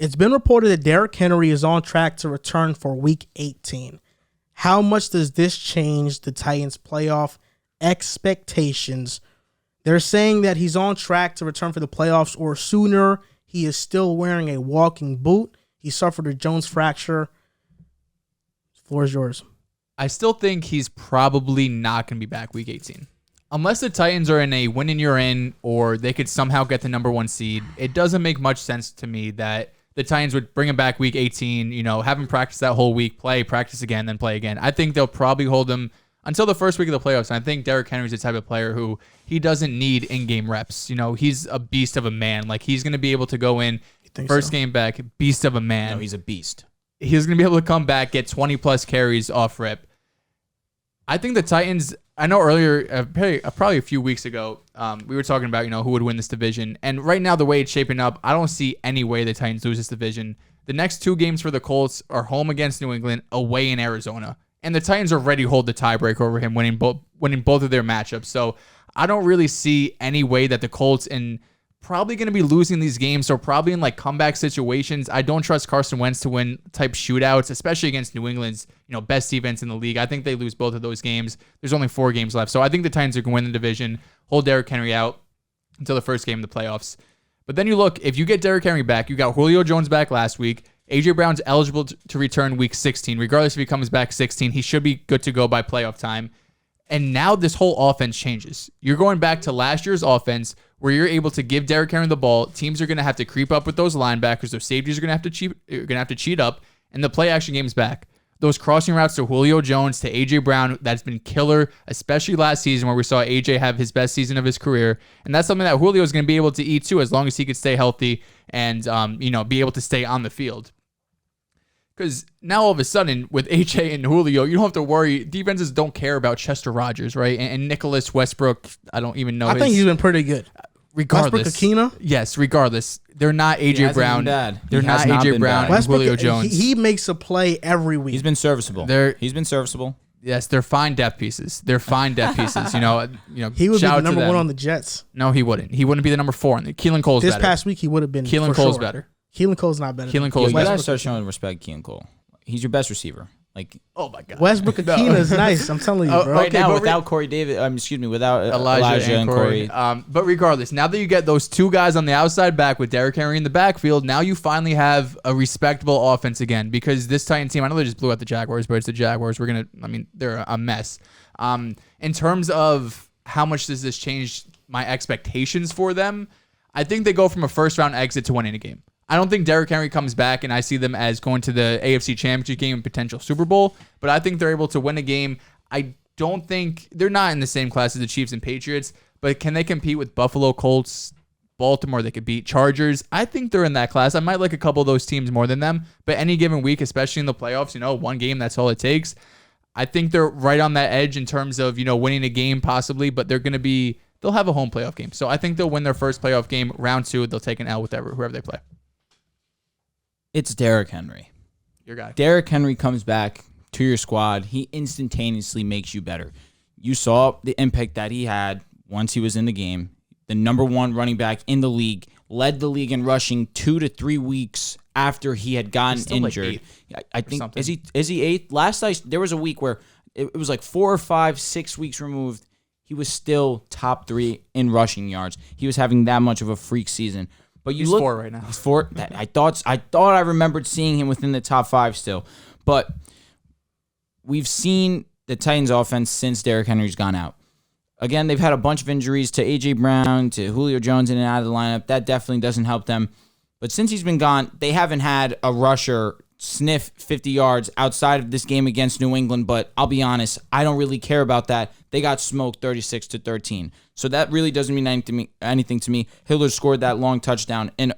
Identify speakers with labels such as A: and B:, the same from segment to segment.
A: It's been reported that Derrick Henry is on track to return for Week 18. How much does this change the Titans' playoff expectations? They're saying that he's on track to return for the playoffs or sooner. He is still wearing a walking boot. He suffered a Jones fracture. The floor is yours.
B: I still think he's probably not going to be back Week 18. Unless the Titans are in a win and you're in, or they could somehow get the number 1 seed, it doesn't make much sense to me that the Titans would bring him back Week 18, have him practice that whole week, practice again, then play again. I think they'll probably hold him until the first week of the playoffs. And I think Derrick Henry's the type of player who he doesn't need in-game reps. He's a beast of a man. Like, he's going to be able to go in first game back, beast of a man.
C: No, he's a beast.
B: He's going to be able to come back, get 20-plus carries off rip. I think the Titans, I know earlier, probably a few weeks ago, we were talking about, who would win this division. And right now, the way it's shaping up, I don't see any way the Titans lose this division. The next 2 games for the Colts are home against New England, away in Arizona. And the Titans already hold the tiebreaker over him, winning both of their matchups. So I don't really see any way that the Colts, and probably going to be losing these games, so probably in like comeback situations. I don't trust Carson Wentz to win type shootouts, especially against New England's best defense in the league. I think they lose both of those games. There's only 4 games left, so I think the Titans are going to win the division, hold Derrick Henry out until the first game of the playoffs. But then you look, if you get Derrick Henry back, you got Julio Jones back last week. A.J. Brown's eligible to return Week 16. Regardless if he comes back 16, he should be good to go by playoff time. And now this whole offense changes. You're going back to last year's offense where you're able to give Derrick Henry the ball. Teams are going to have to creep up with those linebackers. Those safeties are going to have to cheat up, and the play action game's back. Those crossing routes to Julio Jones, to A.J. Brown, that's been killer, especially last season where we saw A.J. have his best season of his career. And that's something that Julio is going to be able to eat too, as long as he could stay healthy and be able to stay on the field. Because now all of a sudden, with AJ and Julio, you don't have to worry. Defenses don't care about Chester Rogers, right? And Nicholas Westbrook, I don't even know.
A: I think he's been pretty good.
B: Regardless.
A: Westbrook-Akina?
B: Yes, regardless. They're not AJ Brown.
C: They're
B: not AJ Brown and Julio Jones.
A: He makes a play every week.
C: He's been serviceable. Yes,
B: they're fine depth pieces. He would be
A: the number 1 on the Jets.
B: No, he wouldn't. He wouldn't be the number 4. Keelan Cole's better.
A: This past week, he would have been.
B: Keelan Cole's better.
A: Keelan Cole's not better.
B: Keelan Cole's
C: better.
B: better.
C: You gotta start showing respect, Keelan Cole. He's your best receiver.
B: Oh my God.
A: Westbrook-Akina is nice. I'm telling you, bro.
C: Right now, without without Elijah and Corey.
B: But regardless, now that you get those 2 guys on the outside back with Derrick Henry in the backfield, now you finally have a respectable offense again. Because this Titan team, I know they just blew out the Jaguars, but it's the Jaguars. They're a mess. In terms of how much does this change my expectations for them, I think they go from a first-round exit to winning a game. I don't think Derrick Henry comes back, and I see them as going to the AFC Championship game and potential Super Bowl, but I think they're able to win a game. I don't think they're not in the same class as the Chiefs and Patriots, but can they compete with Buffalo, Colts, Baltimore? They could beat Chargers. I think they're in that class. I might like a couple of those teams more than them, but any given week, especially in the playoffs, 1 game, that's all it takes. I think they're right on that edge in terms of, winning a game possibly, but they'll have a home playoff game. So I think they'll win their first playoff game. Round 2, they'll take an L with whoever they play.
C: It's Derrick Henry.
B: Your guy.
C: Derrick Henry comes back to your squad. He instantaneously makes you better. You saw the impact that he had once he was in the game. The number 1 running back in the league, led the league in rushing 2 to 3 weeks after he had gotten injured. I think is he 8th? There was a week where it was like 4 or 5, 6 weeks removed. He was still top 3 in rushing yards. He was having that much of a freak season. But
B: he's 4 right now.
C: He's 4. I thought I remembered seeing him within the top 5 still. But we've seen the Titans offense since Derrick Henry's gone out. Again, they've had a bunch of injuries to A.J. Brown, to Julio Jones in and out of the lineup. That definitely doesn't help them. But since he's been gone, they haven't had a rusher sniff 50 yards outside of this game against New England. But I'll be honest, I don't really care about that. They got smoked 36-13. So that really doesn't mean anything to me. Hillard scored that long touchdown in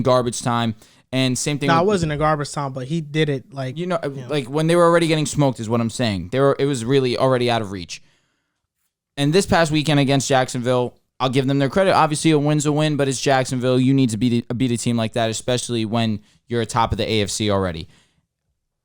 C: garbage time. And same thing.
A: No, it wasn't a garbage time, but he did it like
C: when they were already getting smoked is what I'm saying. It was really already out of reach. And this past weekend against Jacksonville, I'll give them their credit. Obviously, a win's a win, but it's Jacksonville. You need to beat a team like that, especially when you're atop of the AFC already.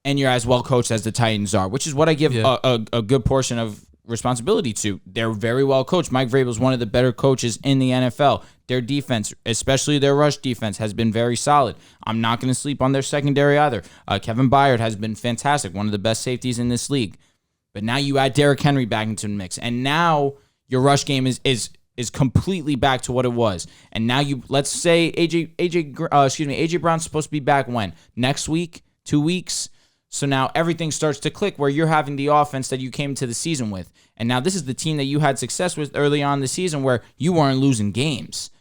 C: And you're as well coached as the Titans are, which is what I give a good portion of responsibility to. They're very well coached. Mike Vrabel is one of the better coaches in the NFL. Their defense, especially their rush defense, has been very solid. I'm not going to sleep on their secondary either. Kevin Byard has been fantastic, one of the best safeties in this league. But now you add Derrick Henry back into the mix, and now your rush game is completely back to what it was. And now let's say AJ Brown's supposed to be back when? Next week? 2 weeks? So now everything starts to click where you're having the offense that you came to the season with. And now this is the team that you had success with early on in the season where you weren't losing games.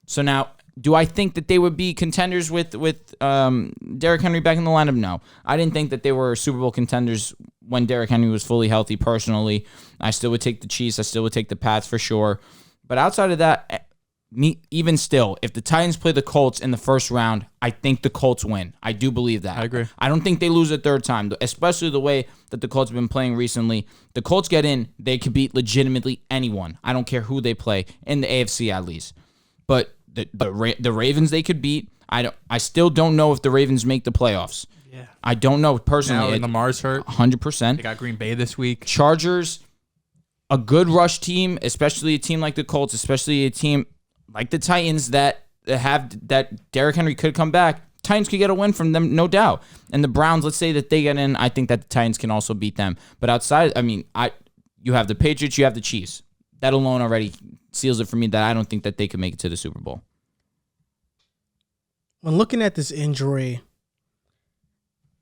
C: So now, do I think that they would be contenders with Derrick Henry back in the lineup? No. I didn't think that they were Super Bowl contenders when Derrick Henry was fully healthy personally. I still would take the Chiefs. I still would take the Pats for sure. But outside of that, even still, if the Titans play the Colts in the first round, I think the Colts win. I do believe that.
B: I agree.
C: I don't think they lose a third time, especially the way that the Colts have been playing recently. The Colts get in, they could beat legitimately anyone. I don't care who they play, in the AFC at least. But the Ravens they could beat. I still don't know if the Ravens make the playoffs.
A: Yeah.
C: I don't know personally.
B: Now Lamar's hurt.
C: 100%.
B: They got Green Bay this week.
C: Chargers, a good rush team, especially a team like the Colts, especially a team like the Titans that Derrick Henry could come back. Titans could get a win from them, no doubt. And the Browns, let's say that they get in, I think that the Titans can also beat them. But outside, you have the Patriots, you have the Chiefs. That alone already seals it for me that I don't think that they could make it to the Super Bowl.
A: When looking at this injury,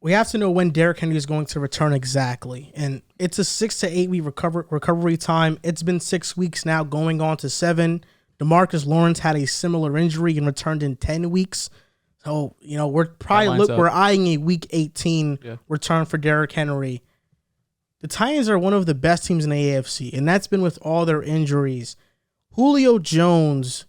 A: we have to know when Derrick Henry is going to return exactly. And it's a 6 to 8 week recovery time. It's been 6 weeks now, going on to 7. DeMarcus Lawrence had a similar injury and returned in 10 weeks. So, we're eyeing a week 18 return for Derrick Henry. The Titans are one of the best teams in the AFC, and that's been with all their injuries. Julio Jones,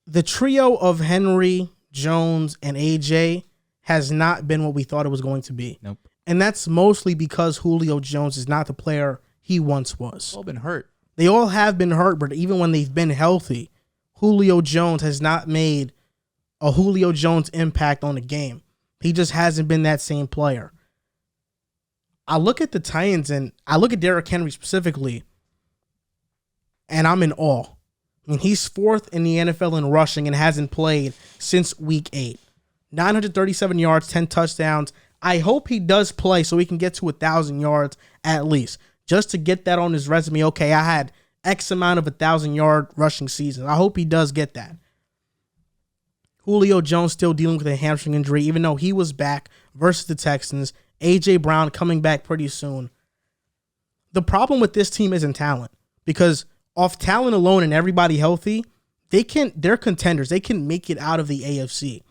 A: the trio of Henry, Jones, and AJ has not been what we thought it was going to be.
C: Nope.
A: And that's mostly because Julio Jones is not the player he once was.
B: All been hurt.
A: They all have been hurt, but even when they've been healthy, Julio Jones has not made a Julio Jones impact on the game. He just hasn't been that same player. I look at the Titans and I look at Derrick Henry specifically, and I'm in awe. I mean, he's 4th in the NFL in rushing and hasn't played since week 8. 937 yards, 10 touchdowns. I hope he does play so he can get to 1,000 yards at least, just to get that on his resume. Okay, I had X amount of 1,000-yard rushing season. I hope he does get that. Julio Jones still dealing with a hamstring injury, even though he was back versus the Texans. A.J. Brown coming back pretty soon. The problem with this team isn't talent, because off talent alone and everybody healthy, they're contenders. They can make it out of the AFC.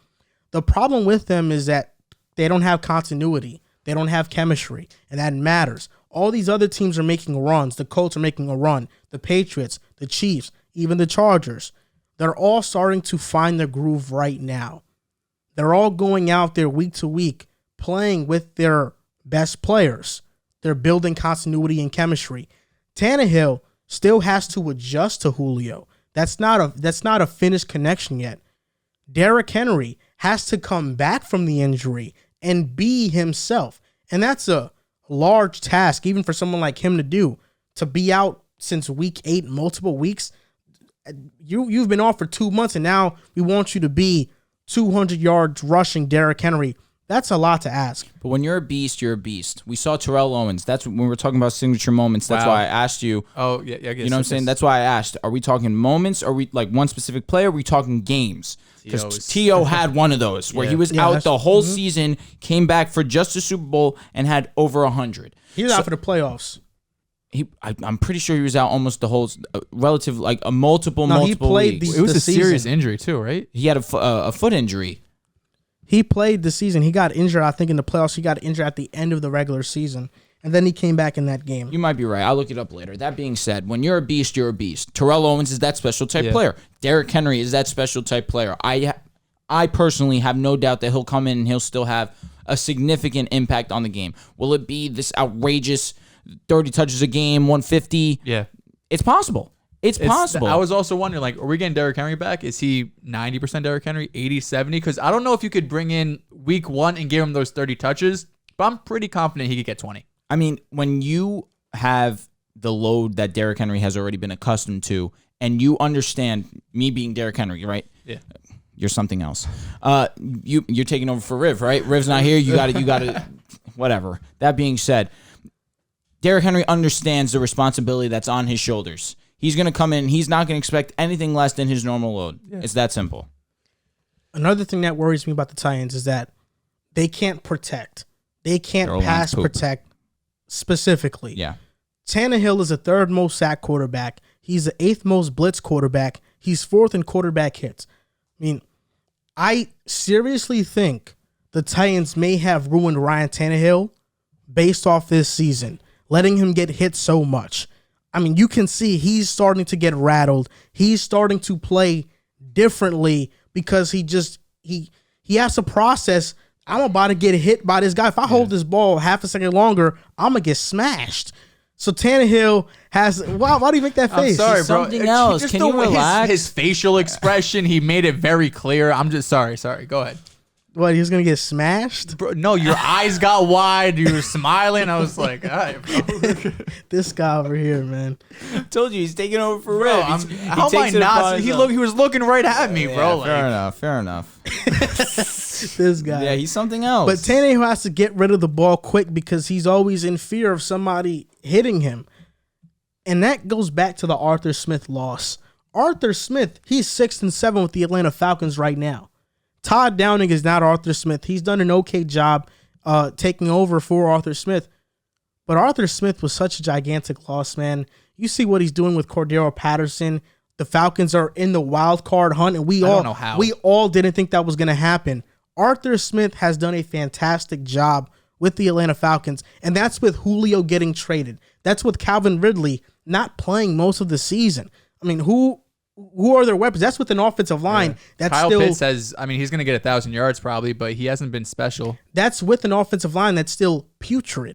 A: The problem with them is that they don't have continuity. They don't have chemistry, and that matters. All these other teams are making runs. The Colts are making a run. The Patriots, the Chiefs, even the Chargers. They're all starting to find their groove right now. They're all going out there week to week, playing with their best players. They're building continuity and chemistry. Tannehill still has to adjust to Julio. That's not a finished connection yet. Derrick Henry has to come back from the injury and be himself. And that's a large task, even for someone like him to do, to be out since week 8, multiple weeks. You've been off for 2 months, and now we want you to be 200 yards rushing Derrick Henry. That's a lot to ask.
C: But when you're a beast, you're a beast. We saw Terrell Owens. That's when we're talking about signature moments. That's why I asked you.
B: Oh, yeah, I guess.
C: You know what I'm saying? That's why I asked. Are we talking moments? Are we like one specific player? Are we talking games? Because T.O. had one of those where he was out the whole season, came back for just the Super Bowl, and had over 100.
A: He was out for the playoffs.
C: I'm pretty sure he was out almost the whole relative, like a multiple
A: he played
C: weeks.
B: It was a serious
A: season.
B: injury too, right?
C: He had a foot injury.
A: He played the season. He got injured, I think, in the playoffs. He got injured at the end of the regular season, and then he came back in that game.
C: You might be right. I'll look it up later. That being said, when you're a beast, you're a beast. Terrell Owens is that special type player. Derrick Henry is that special type player. I personally have no doubt that he'll come in and he'll still have a significant impact on the game. Will it be this outrageous 30 touches a game, 150?
B: Yeah.
C: It's possible. It's possible.
B: I was also wondering, like, are we getting Derrick Henry back? Is he 90% Derrick Henry, 80, 70? Because I don't know if you could bring in week 1 and give him those 30 touches, but I'm pretty confident he could get 20.
C: I mean, when you have the load that Derrick Henry has already been accustomed to, and you understand me being Derrick Henry, right?
B: Yeah.
C: You're something else. You're taking over for Riv, right? Riv's not here. You got to, whatever. That being said, Derrick Henry understands the responsibility that's on his shoulders. He's going to come in. He's not going to expect anything less than his normal load. Yeah. It's that simple.
A: Another thing that worries me about the Titans is that they can't protect. They can't pass protect specifically.
C: Yeah.
A: Tannehill is the third most sack quarterback. He's the eighth most blitz quarterback. He's fourth in quarterback hits. I mean, I seriously think the Titans may have ruined Ryan Tannehill based off this season, letting him get hit so much. I mean, you can see he's starting to get rattled. He's starting to play differently because he has to process, I'm about to get hit by this guy. If I hold this ball half a second longer, I'm going to get smashed. So Tannehill has, why do you make that face?
B: I'm sorry, bro.
C: Something else.
B: Just
C: Can you relax?
B: His facial expression, he made it very clear. I'm just sorry. Go ahead.
A: What, he was going to get smashed?
B: Bro, no, your eyes got wide. You were smiling. I was like, all right, bro.
A: This guy over here, man.
C: Told you he's taking over for
B: Bro,
C: Riv.
B: how am I not? He was looking right at me, bro.
C: Fair enough.
A: This guy.
C: Yeah, he's something else.
A: But Tannehill has to get rid of the ball quick because he's always in fear of somebody hitting him. And that goes back to the Arthur Smith loss. Arthur Smith, he's 6-7 with the Atlanta Falcons right now. Todd Downing is not Arthur Smith. He's done an okay job taking over for Arthur Smith. But Arthur Smith was such a gigantic loss, man. You see what he's doing with Cordero Patterson. The Falcons are in the wild card hunt, and we all didn't think that was going to happen. Arthur Smith has done a fantastic job with the Atlanta Falcons, and that's with Julio getting traded. That's with Calvin Ridley not playing most of the season. I mean, who are their weapons? That's with an offensive line. That's
B: Kyle
A: still,
B: Pitts says, I mean, he's going to get 1,000 yards probably, but he hasn't been special.
A: That's with an offensive line that's still putrid.